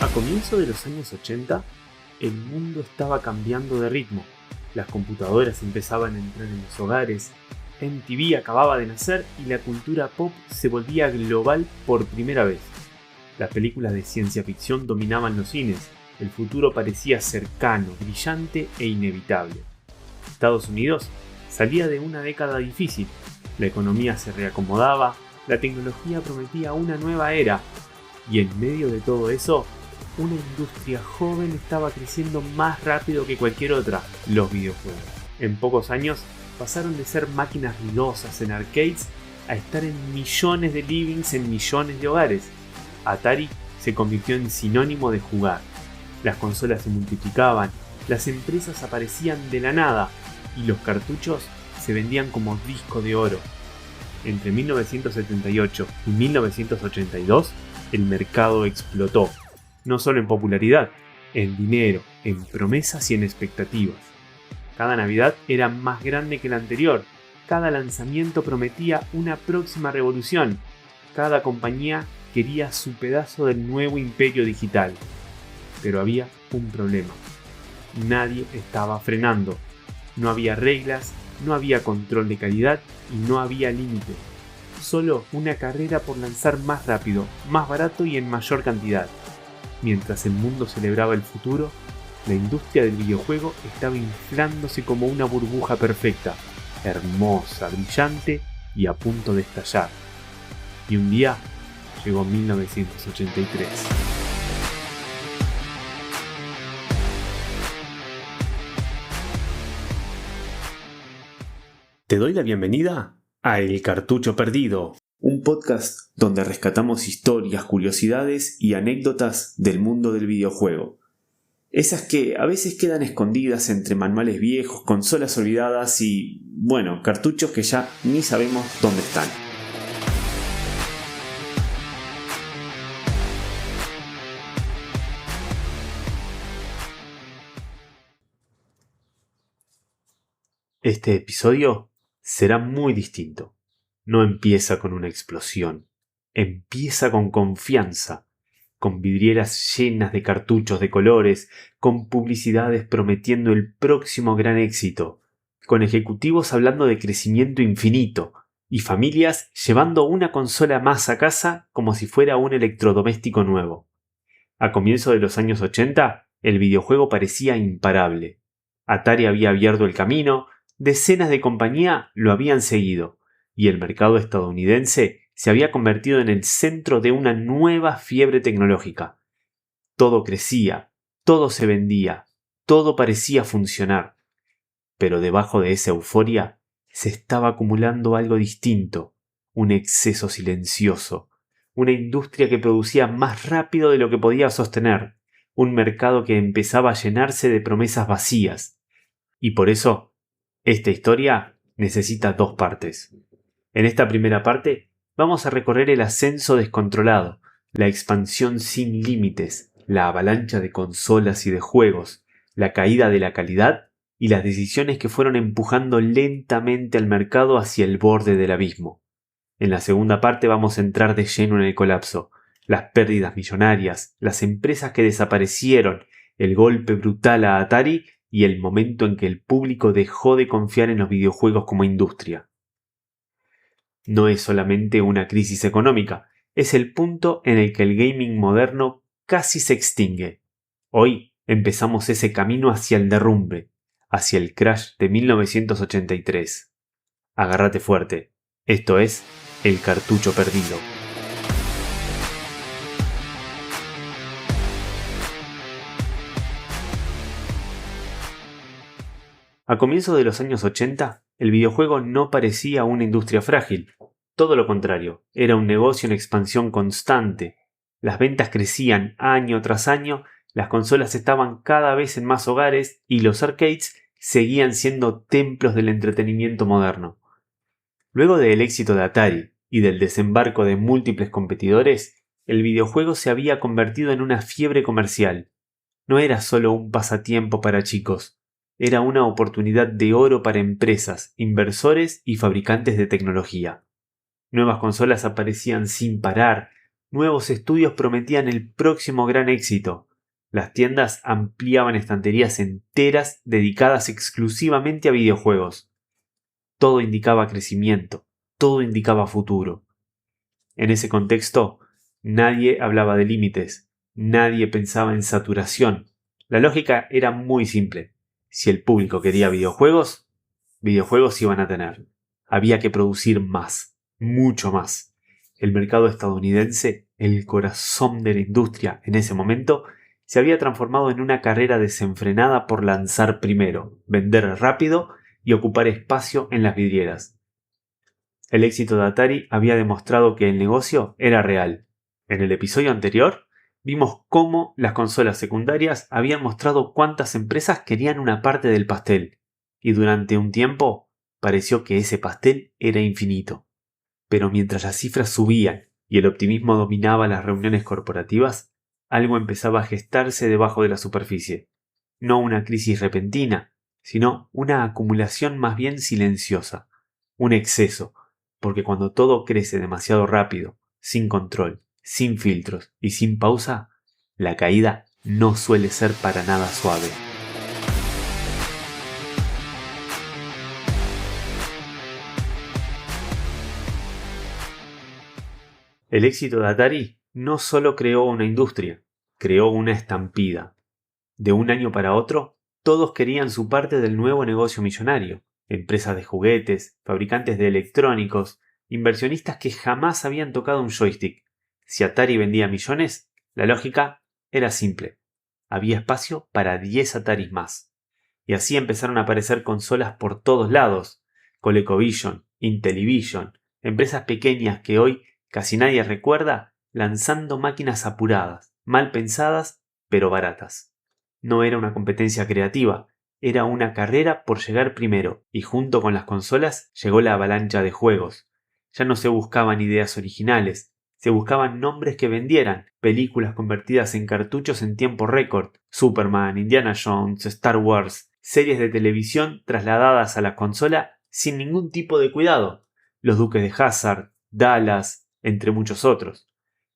A comienzos de los años 80, el mundo estaba cambiando de ritmo. Las computadoras empezaban a entrar en los hogares, MTV acababa de nacer y la cultura pop se volvía global por primera vez. Las películas de ciencia ficción dominaban los cines, el futuro parecía cercano, brillante e inevitable. Estados Unidos salía de una década difícil, la economía se reacomodaba, la tecnología prometía una nueva era, y en medio de todo eso, una industria joven estaba creciendo más rápido que cualquier otra, los videojuegos. En pocos años pasaron de ser máquinas ruidosas en arcades a estar en millones de livings en millones de hogares. Atari se convirtió en sinónimo de jugar. Las consolas se multiplicaban, las empresas aparecían de la nada y los cartuchos se vendían como disco de oro. Entre 1978 y 1982, el mercado explotó. No solo en popularidad, en dinero, en promesas y en expectativas. Cada Navidad era más grande que la anterior, cada lanzamiento prometía una próxima revolución, cada compañía quería su pedazo del nuevo imperio digital. Pero había un problema. Nadie estaba frenando. No había reglas, no había control de calidad y no había límite. Solo una carrera por lanzar más rápido, más barato y en mayor cantidad. Mientras el mundo celebraba el futuro, la industria del videojuego estaba inflándose como una burbuja perfecta, hermosa, brillante y a punto de estallar. Y un día llegó 1983. Te doy la bienvenida a El Cartucho Perdido, un podcast donde rescatamos historias, curiosidades y anécdotas del mundo del videojuego. Esas que a veces quedan escondidas entre manuales viejos, consolas olvidadas y, cartuchos que ya ni sabemos dónde están. Este episodio será muy distinto. No empieza con una explosión, empieza con confianza, con vidrieras llenas de cartuchos de colores, con publicidades prometiendo el próximo gran éxito, con ejecutivos hablando de crecimiento infinito y familias llevando una consola más a casa como si fuera un electrodoméstico nuevo. A comienzos de los años 80, el videojuego parecía imparable. Atari había abierto el camino, decenas de compañías lo habían seguido, y el mercado estadounidense se había convertido en el centro de una nueva fiebre tecnológica. Todo crecía, todo se vendía, todo parecía funcionar. Pero debajo de esa euforia se estaba acumulando algo distinto, un exceso silencioso, una industria que producía más rápido de lo que podía sostener, un mercado que empezaba a llenarse de promesas vacías. Y por eso, esta historia necesita dos partes. En esta primera parte vamos a recorrer el ascenso descontrolado, la expansión sin límites, la avalancha de consolas y de juegos, la caída de la calidad y las decisiones que fueron empujando lentamente al mercado hacia el borde del abismo. En la segunda parte vamos a entrar de lleno en el colapso, las pérdidas millonarias, las empresas que desaparecieron, el golpe brutal a Atari y el momento en que el público dejó de confiar en los videojuegos como industria. No es solamente una crisis económica, es el punto en el que el gaming moderno casi se extingue. Hoy empezamos ese camino hacia el derrumbe, hacia el crash de 1983. Agárrate fuerte, esto es El Cartucho Perdido. A comienzos de los años 80, el videojuego no parecía una industria frágil. Todo lo contrario, era un negocio en expansión constante. Las ventas crecían año tras año, las consolas estaban cada vez en más hogares y los arcades seguían siendo templos del entretenimiento moderno. Luego del éxito de Atari y del desembarco de múltiples competidores, el videojuego se había convertido en una fiebre comercial. No era solo un pasatiempo para chicos. Era una oportunidad de oro para empresas, inversores y fabricantes de tecnología. Nuevas consolas aparecían sin parar, Nuevos estudios prometían el próximo gran éxito. Las tiendas ampliaban estanterías enteras dedicadas exclusivamente a videojuegos. Todo indicaba crecimiento, todo indicaba futuro. En ese contexto, nadie hablaba de límites, nadie pensaba en saturación. La lógica era muy simple. Si el público quería videojuegos, videojuegos iban a tener. Había que producir más, mucho más. El mercado estadounidense, el corazón de la industria en ese momento, se había transformado en una carrera desenfrenada por lanzar primero, vender rápido y ocupar espacio en las vidrieras. El éxito de Atari había demostrado que el negocio era real. En el episodio anterior, vimos cómo las consolas secundarias habían mostrado cuántas empresas querían una parte del pastel, y durante un tiempo pareció que ese pastel era infinito. Pero mientras las cifras subían y el optimismo dominaba las reuniones corporativas, algo empezaba a gestarse debajo de la superficie. No una crisis repentina, sino una acumulación más bien silenciosa, un exceso, porque cuando todo crece demasiado rápido, sin control, sin filtros y sin pausa, la caída no suele ser para nada suave. El éxito de Atari no solo creó una industria, creó una estampida. De un año para otro, todos querían su parte del nuevo negocio millonario. Empresas de juguetes, fabricantes de electrónicos, inversionistas que jamás habían tocado un joystick. Si Atari vendía millones, la lógica era simple. Había espacio para 10 Ataris más. Y así empezaron a aparecer consolas por todos lados. ColecoVision, Intellivision, empresas pequeñas que hoy casi nadie recuerda, lanzando máquinas apuradas, mal pensadas, pero baratas. No era una competencia creativa, era una carrera por llegar primero, y junto con las consolas llegó la avalancha de juegos. Ya no se buscaban ideas originales, se buscaban nombres que vendieran, películas convertidas en cartuchos en tiempo récord, Superman, Indiana Jones, Star Wars, series de televisión trasladadas a la consola sin ningún tipo de cuidado, Los Duques de Hazzard, Dallas, entre muchos otros.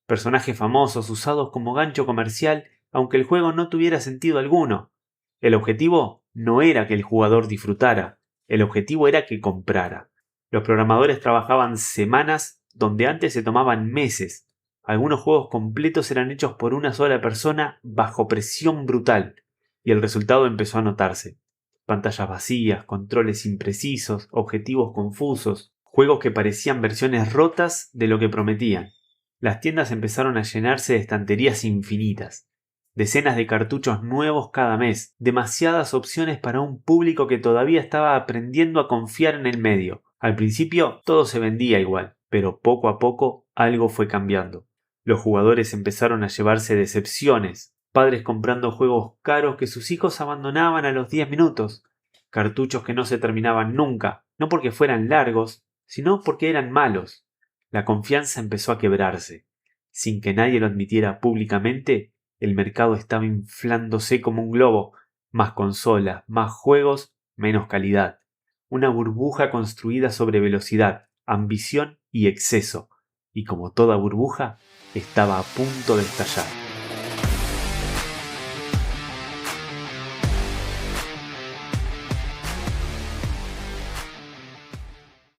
Personajes famosos usados como gancho comercial aunque el juego no tuviera sentido alguno. El objetivo no era que el jugador disfrutara, el objetivo era que comprara. Los programadores trabajaban semanas donde antes se tomaban meses. Algunos juegos completos eran hechos por una sola persona bajo presión brutal, y el resultado empezó a notarse. Pantallas vacías, controles imprecisos, objetivos confusos, juegos que parecían versiones rotas de lo que prometían. Las tiendas empezaron a llenarse de estanterías infinitas. Decenas de cartuchos nuevos cada mes, demasiadas opciones para un público que todavía estaba aprendiendo a confiar en el medio. Al principio todo se vendía igual, pero poco a poco algo fue cambiando. Los jugadores empezaron a llevarse decepciones, padres comprando juegos caros que sus hijos abandonaban a los 10 minutos, cartuchos que no se terminaban nunca, no porque fueran largos, sino porque eran malos. La confianza empezó a quebrarse. Sin que nadie lo admitiera públicamente, el mercado estaba inflándose como un globo. Más consolas, más juegos, menos calidad. Una burbuja construida sobre velocidad, ambición y exceso. Y como toda burbuja, estaba a punto de estallar.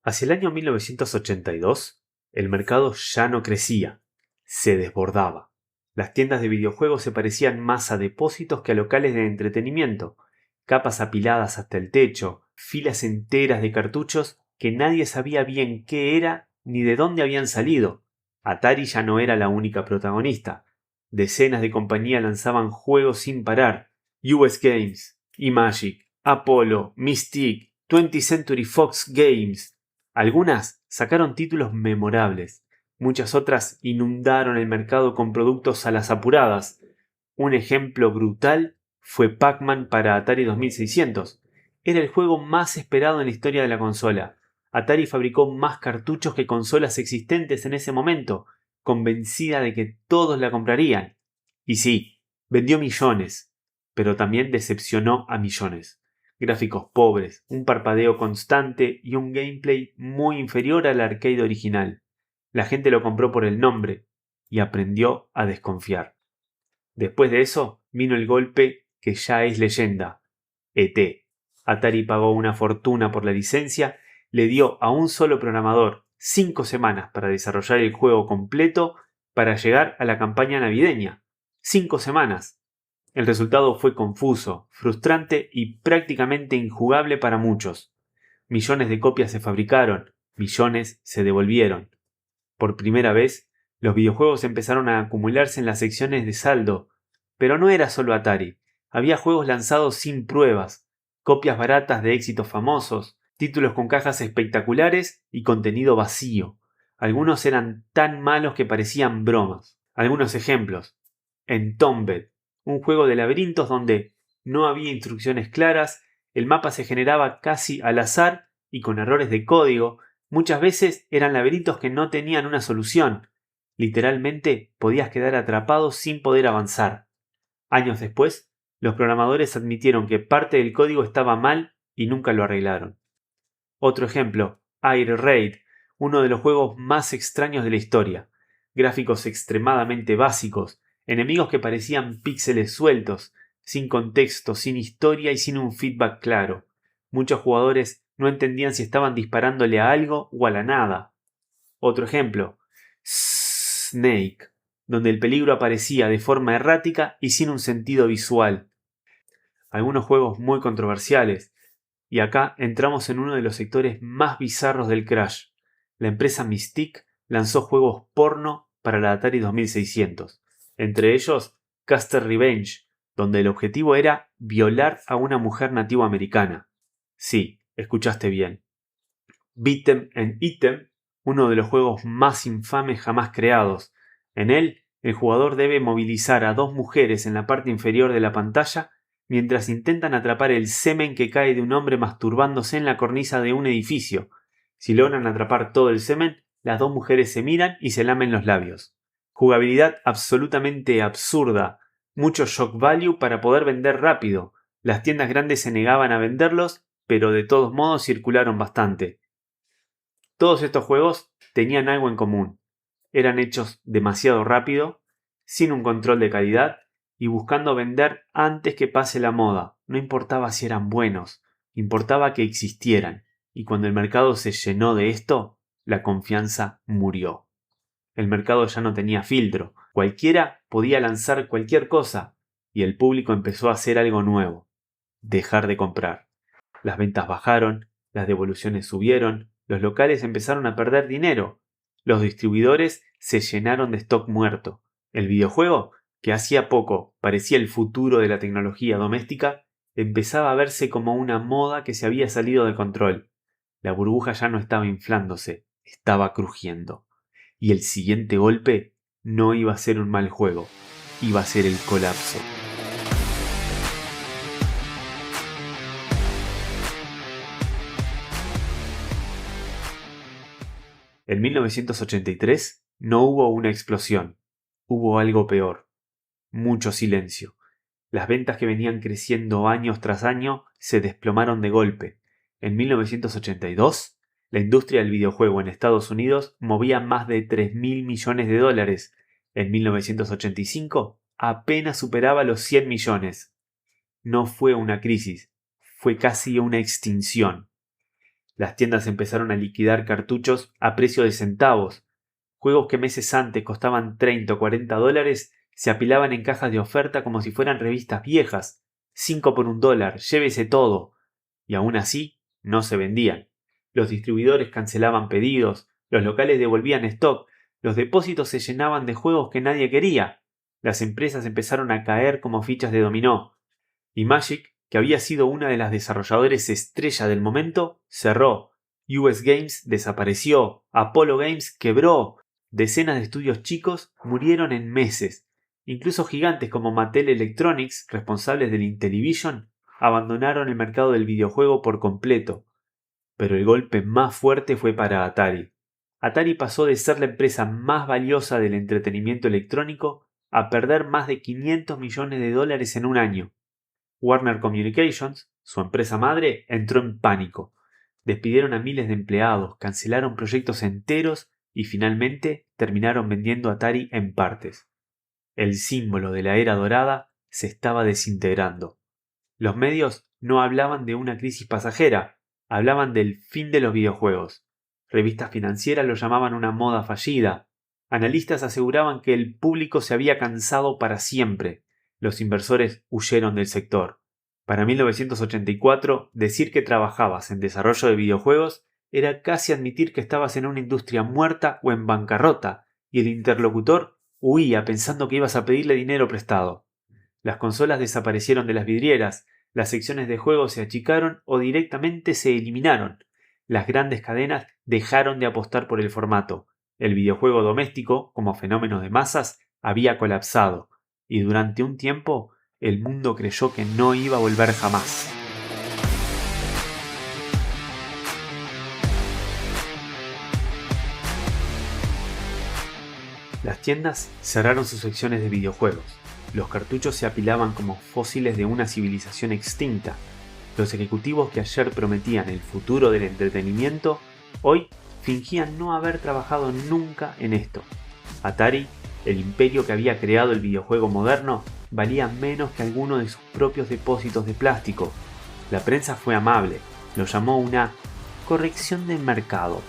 Hacia el año 1982, el mercado ya no crecía, se desbordaba. Las tiendas de videojuegos se parecían más a depósitos que a locales de entretenimiento, capas apiladas hasta el techo, filas enteras de cartuchos que nadie sabía bien qué era ni de dónde habían salido. Atari ya no era la única protagonista. Decenas de compañías lanzaban juegos sin parar. US Games, Imagic, Apollo, Mystique, 20th Century Fox Games. Algunas sacaron títulos memorables. Muchas otras inundaron el mercado con productos a las apuradas. Un ejemplo brutal fue Pac-Man para Atari 2600. Era el juego más esperado en la historia de la consola. Atari fabricó más cartuchos que consolas existentes en ese momento, convencida de que todos la comprarían. Y sí, vendió millones, pero también decepcionó a millones. Gráficos pobres, un parpadeo constante y un gameplay muy inferior al arcade original. La gente lo compró por el nombre, y aprendió a desconfiar. Después de eso vino el golpe que ya es leyenda, ET. Atari pagó una fortuna por la licencia, le dio a un solo programador 5 semanas para desarrollar el juego completo para llegar a la campaña navideña. 5 semanas. El resultado fue confuso, frustrante y prácticamente injugable para muchos. Millones de copias se fabricaron, millones se devolvieron. Por primera vez, los videojuegos empezaron a acumularse en las secciones de saldo. Pero no era solo Atari. Había juegos lanzados sin pruebas, copias baratas de éxitos famosos, títulos con cajas espectaculares y contenido vacío. Algunos eran tan malos que parecían bromas. Algunos ejemplos. Entombed, un juego de laberintos donde no había instrucciones claras, el mapa se generaba casi al azar y con errores de código. Muchas veces eran laberintos que no tenían una solución. Literalmente podías quedar atrapado sin poder avanzar. Años después, los programadores admitieron que parte del código estaba mal y nunca lo arreglaron. Otro ejemplo, Air Raid, uno de los juegos más extraños de la historia. Gráficos extremadamente básicos, enemigos que parecían píxeles sueltos, sin contexto, sin historia y sin un feedback claro. Muchos jugadores no entendían si estaban disparándole a algo o a la nada. Otro ejemplo, Snake, donde el peligro aparecía de forma errática y sin un sentido visual. Algunos juegos muy controversiales, y acá entramos en uno de los sectores más bizarros del Crash. La empresa Mystique lanzó juegos porno para la Atari 2600, entre ellos Caster Revenge, donde el objetivo era violar a una mujer nativoamericana. Sí, escuchaste bien. Beat'em and Eat'em, uno de los juegos más infames jamás creados. En él, el jugador debe movilizar a 2 mujeres en la parte inferior de la pantalla mientras intentan atrapar el semen que cae de un hombre masturbándose en la cornisa de un edificio. Si logran atrapar todo el semen, las 2 mujeres se miran y se lamen los labios. Jugabilidad absolutamente absurda, mucho shock value para poder vender rápido. Las tiendas grandes se negaban a venderlos, pero de todos modos circularon bastante. Todos estos juegos tenían algo en común. Eran hechos demasiado rápido, sin un control de calidad y buscando vender antes que pase la moda. No importaba si eran buenos, importaba que existieran. Y cuando el mercado se llenó de esto, la confianza murió. El mercado ya no tenía filtro. Cualquiera podía lanzar cualquier cosa y el público empezó a hacer algo nuevo. Dejar de comprar. Las ventas bajaron, las devoluciones subieron, los locales empezaron a perder dinero. Los distribuidores se llenaron de stock muerto. El videojuego, que hacía poco parecía el futuro de la tecnología doméstica, empezaba a verse como una moda que se había salido de control. La burbuja ya no estaba inflándose, estaba crujiendo. Y el siguiente golpe no iba a ser un mal juego, iba a ser el colapso. En 1983 no hubo una explosión, hubo algo peor, mucho silencio. Las ventas que venían creciendo año tras año se desplomaron de golpe. En 1982, la industria del videojuego en Estados Unidos movía más de 3.000 millones de dólares. En 1985 apenas superaba los 100 millones. No fue una crisis, fue casi una extinción. Las tiendas empezaron a liquidar cartuchos a precio de centavos. Juegos que meses antes costaban 30 o 40 dólares se apilaban en cajas de oferta como si fueran revistas viejas. 5 por $1, llévese todo. Y aún así, no se vendían. Los distribuidores cancelaban pedidos, los locales devolvían stock, los depósitos se llenaban de juegos que nadie quería. Las empresas empezaron a caer como fichas de dominó. Y Magic, que había sido una de las desarrolladores estrella del momento, cerró. US Games desapareció. Apollo Games quebró. Decenas de estudios chicos murieron en meses. Incluso gigantes como Mattel Electronics, responsables del Intellivision, abandonaron el mercado del videojuego por completo. Pero el golpe más fuerte fue para Atari. Atari pasó de ser la empresa más valiosa del entretenimiento electrónico a perder más de 500 millones de dólares en un año. Warner Communications, su empresa madre, entró en pánico. Despidieron a miles de empleados, cancelaron proyectos enteros y finalmente terminaron vendiendo Atari en partes. El símbolo de la era dorada se estaba desintegrando. Los medios no hablaban de una crisis pasajera, hablaban del fin de los videojuegos. Revistas financieras lo llamaban una moda fallida. Analistas aseguraban que el público se había cansado para siempre. Los inversores huyeron del sector. Para 1984, decir que trabajabas en desarrollo de videojuegos era casi admitir que estabas en una industria muerta o en bancarrota, y el interlocutor huía pensando que ibas a pedirle dinero prestado. Las consolas desaparecieron de las vidrieras, las secciones de juegos se achicaron o directamente se eliminaron. Las grandes cadenas dejaron de apostar por el formato. El videojuego doméstico, como fenómeno de masas, había colapsado, y durante un tiempo el mundo creyó que no iba a volver jamás. Las tiendas cerraron sus secciones de videojuegos. Los cartuchos se apilaban como fósiles de una civilización extinta. Los ejecutivos que ayer prometían el futuro del entretenimiento, hoy fingían no haber trabajado nunca en esto. Atari, el imperio que había creado el videojuego moderno, valía menos que alguno de sus propios depósitos de plástico. La prensa fue amable, lo llamó una corrección del mercado.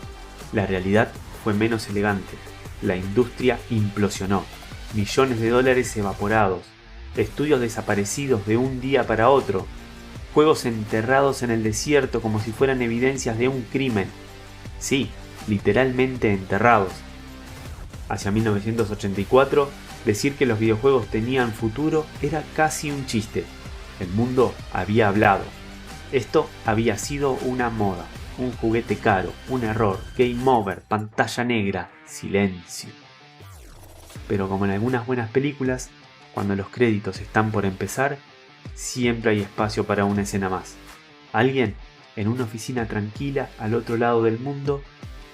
La realidad fue menos elegante. La industria implosionó. Millones de dólares evaporados, estudios desaparecidos de un día para otro, juegos enterrados en el desierto como si fueran evidencias de un crimen. Sí, literalmente enterrados. Hacia 1984, decir que los videojuegos tenían futuro era casi un chiste. El mundo había hablado. Esto había sido una moda, un juguete caro, un error, game over, pantalla negra, silencio. Pero como en algunas buenas películas, cuando los créditos están por empezar, siempre hay espacio para una escena más. Alguien, en una oficina tranquila al otro lado del mundo,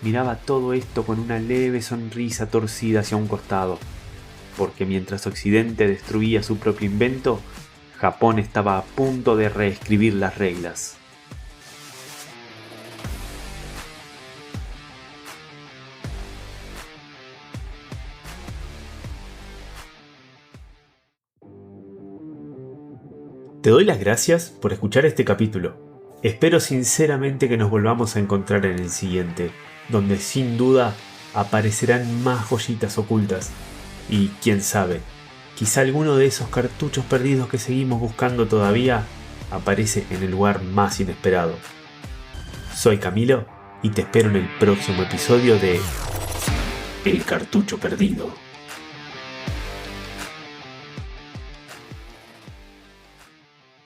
miraba todo esto con una leve sonrisa torcida hacia un costado, porque mientras Occidente destruía su propio invento, Japón estaba a punto de reescribir las reglas. Te doy las gracias por escuchar este capítulo. Espero sinceramente que nos volvamos a encontrar en el siguiente, donde sin duda aparecerán más joyitas ocultas. Y quién sabe, quizá alguno de esos cartuchos perdidos que seguimos buscando todavía aparece en el lugar más inesperado. Soy Camilo y te espero en el próximo episodio de El Cartucho Perdido.